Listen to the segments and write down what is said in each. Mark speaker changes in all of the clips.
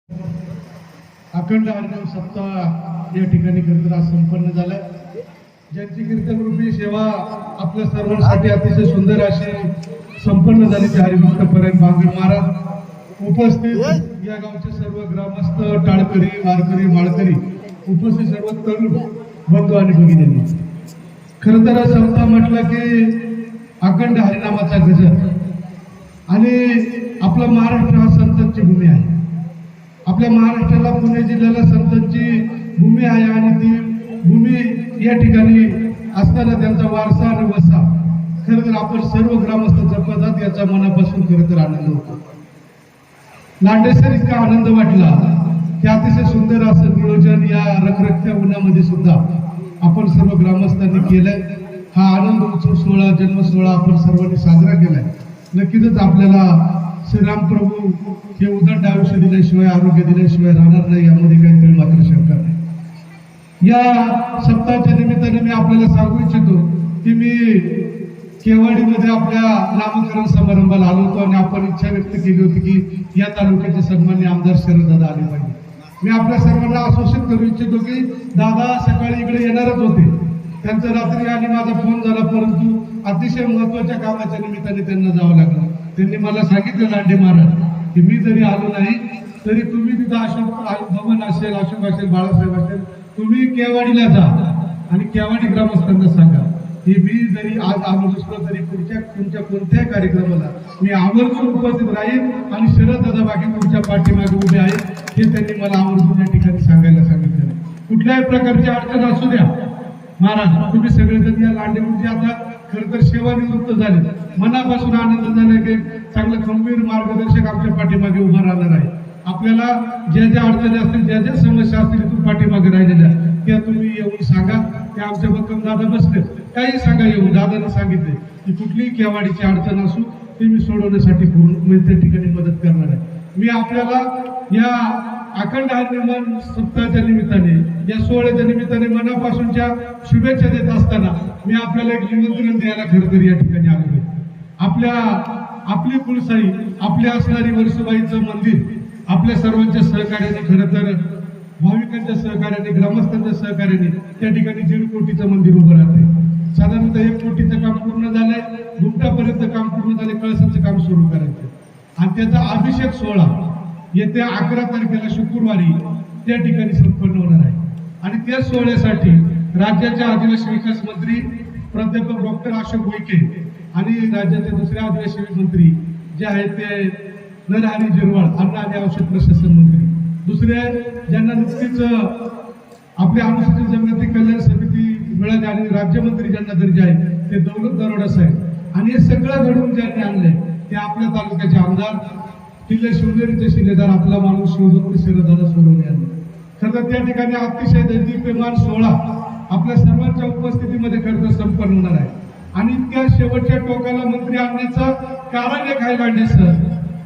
Speaker 1: अखंड हरिनाम सप्ताह या ठिकाणी खरं आज संपन्न झाला। ज्यांची कीर्तनरूपी सेवा आपल्या सर्वांसाठी अतिशय सुंदर अशी संपन्न झाली ती हरिभक्त परायण बांगड महाराज उपस्थित या गावचे सर्व ग्रामस्थ टाळकरी वारकरी माळकरी उपस्थित सर्व तरुण बंधू आणि भगिनींनी खरं तर सप्ताह म्हटलं की अखंड हरिनामाचा गजर आणि आपला महाराष्ट्र हा संतांची भूमी आहे। आपल्या महाराष्ट्राला पुणे जिल्ह्याला संतांची भूमी आहे आणि ती भूमी या ठिकाणी असताना त्यांचा वारसा आणि वसा खरं तर आपण सर्व ग्रामस्थ जपतात याचा मनापासून खरं तर आनंद होतो। लांडेसर इतका आनंद वाटला की अतिशय सुंदर असं नियोजन या रखरखत्या उन्हामध्ये सुद्धा आपण सर्व ग्रामस्थांनी केलंय। हा आनंद उत्सव सोहळा जन्म सोहळा आपण सर्वांनी साजरा केलाय। नक्कीच आपल्याला श्रीराम प्रभू हे उदंड आयुष्य दिल्याशिवाय आरोग्य दिल्याशिवाय राहणार नाही यामध्ये काही तरी मात्र शंका नाही। या सप्ताहाच्या निमित्ताने मी आपल्याला सांगू इच्छितो की मी केवाडीमध्ये आपल्या नामकरण समारंभाला आलो होतो आणि आपण इच्छा व्यक्त केली होती की या तालुक्याचे सन्माननीय आमदार शरददादा आले पाहिजे। मी आपल्या सर्वांना आश्वासित करू इच्छितो की दादा सकाळी इकडे येणारच होते, त्यांचा रात्री आणि माझा फोन झाला, परंतु अतिशय महत्वाच्या कामाच्या निमित्ताने त्यांना जावं लागलं। त्यांनी मला सांगितलं लांडे महाराज की मी जरी आलो नाही तरी तुम्ही तिथं अशोक भवन असेल, अशोक असेल, बाळासाहेब असेल, तुम्ही केवाडीला जा आणि केवाडी ग्रामस्थांना सांगा की मी जरी आज आलो नसलो तरी तुमच्या कोणत्याही कार्यक्रमाला मी आवर्जून उपस्थित राहील आणि शरददादा बाकी तुमच्या पाठीमागे उभे आहेत हे त्यांनी मला आवर्जून या ठिकाणी सांगायला सांगितलं। कुठल्याही प्रकारची अडचण असू द्या महाराज, तुम्ही सगळेजण या लांडे म्हणजे आता खरं तर सेवानिवृत्त झाले, मनापासून आनंद झाला की चांगलं गंभीर मार्गदर्शक आमच्या पाठीमागे उभा राहणार आहे। आपल्याला ज्या ज्या अडचणी असतील, ज्या ज्या समस्या असतील इथून पाठीमागे राहिलेल्या त्या तुम्ही येऊन सांगा। ते आमच्या भक्कम दादा बसले, काही सांगा येऊन, दादाने सांगितले की कुठलीही केवाडीची अडचण असू ती मी सोडवण्यासाठी पूर्ण त्या ठिकाणी मदत करणार आहे। मी आपल्याला या अखंड हरिनाम सप्ताहाच्या निमित्ताने या सोहळ्याच्या निमित्ताने मनापासूनच्या शुभेच्छा देत असताना मी आपल्याला एक निमंत्रण द्यायला खरं तर या ठिकाणी आलो आहे। आपली कुलसाई आपली असणारी वर्सुबाईचं मंदिर आपल्या सर्वांच्या सहकार्याने खरं तर भाविकांच्या सहकार्याने ग्रामस्थांच्या सहकार्याने त्या ठिकाणी 1.5 कोटीचं मंदिर उभं राहतंय। साधारणतः 1 कोटीचं काम पूर्ण झालंय, घुमटापर्यंत काम पूर्ण झाले, कळसाचं काम सुरू करायचं आणि त्याचा अभिषेक सोहळा येत्या 11 तारखेला शुक्रवारी त्या ठिकाणी संपन्न होणार आहे। आणि त्या सोहळ्यासाठी राज्याचे आदिवासी विकास मंत्री प्राध्यापक डॉक्टर अशोक उईके आणि राज्याचे दुसरे आदिवासी मंत्री जे आहेत ते नरहरी झिरवाळ अन्न आणि औषध प्रशासन मंत्री, दुसरे ज्यांना नुकतीच आपल्या अनुसूचित जमाती कल्याण समिती मिळाली आणि राज्यमंत्री ज्यांना दर्जा आहे ते दौलत दरोडा साहेब आणि हे सगळं घडवून ज्यांनी आणलंय ते आपल्या तालुक्याचे आमदार किल्ले शिवनेरीचे शिलेदार आपला माणूस शिवभक्त शरददादा सोनवणे यांनी खरं तर त्या ठिकाणी अतिशय दैदिप्यमान सोहळा आपल्या सर्वांच्या उपस्थितीमध्ये खरं तर संपन्न होणार आहे। आणि त्या शेवटच्या टोकाला मंत्री आणण्याचं कारण एक आहे लांडे सर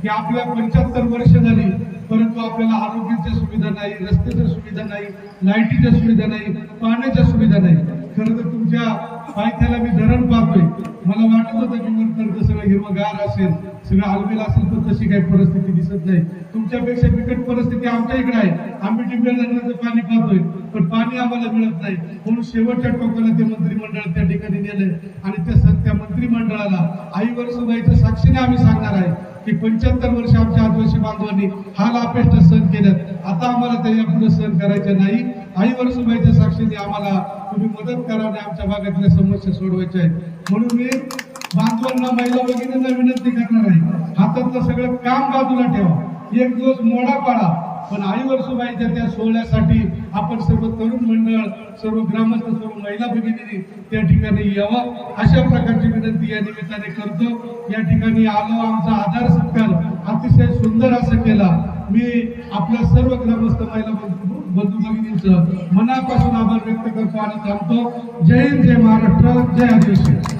Speaker 1: की आपल्या 75 वर्ष झाली परंतु आपल्याला आरोग्याच्या सुविधा नाही, रस्त्याच्या सुविधा नाही, लाईटीच्या सुविधा नाही, पाण्याच्या सुविधा नाही। खरं तर तुमच्या पायथ्याला मी धरण पाहतोय, मला वाटत होतं की वरपर्यंत सगळं हिरवगार असेल, सगळं आलमेल असेल, पण तशी काही परिस्थिती दिसत नाही। तुमच्यापेक्षा बिकट परिस्थिती आमच्या इकडे आहे। आम्ही डिंबेलनगरचं पाणी पाहतोय पण पाणी आम्हाला मिळत नाही, म्हणून शेवटच्या टोकाला ते मंत्रिमंडळ त्या ठिकाणी नेलंय आणि त्या मंत्रिमंडळाला आई वर्सुबाईच्या साक्षीने आम्ही सांगणार आहे की 75 वर्ष आमच्या आदिवासी बांधवांनी हाल अपेष्ट सहन केल्यात, आता आम्हाला त्या पुढे सहन करायचं नाही। आई वर्सुबाईच्या साक्षीने आम्हाला तुम्ही मदत करा आणि आमच्या भागातल्या समस्या सोडवायच्या आहेत। म्हणून मी बांधवांना महिला भगिनींना विनंती करणार आहे, हातातलं सगळं काम बाजूला ठेवा, एक दिवस मोडा पाडा, पण आई वर्सुबाईच्या त्या सोहळ्यासाठी आपण सर्व तरुण मंडळ, सर्व ग्रामस्थ, सर्व महिला भगिनींनी त्या ठिकाणी यावं अशा प्रकारची विनंती या निमित्ताने करतो। या ठिकाणी आलो, आमचा आदर सत्कार अतिशय सुंदर असं केला। मी आपल्या सर्व ग्रामस्थ महिला बंधू भगिनींचं मनापासून आभार व्यक्त करतो आणि थांबतो। जय हिंद, जय महाराष्ट्र, जय आदिवासी।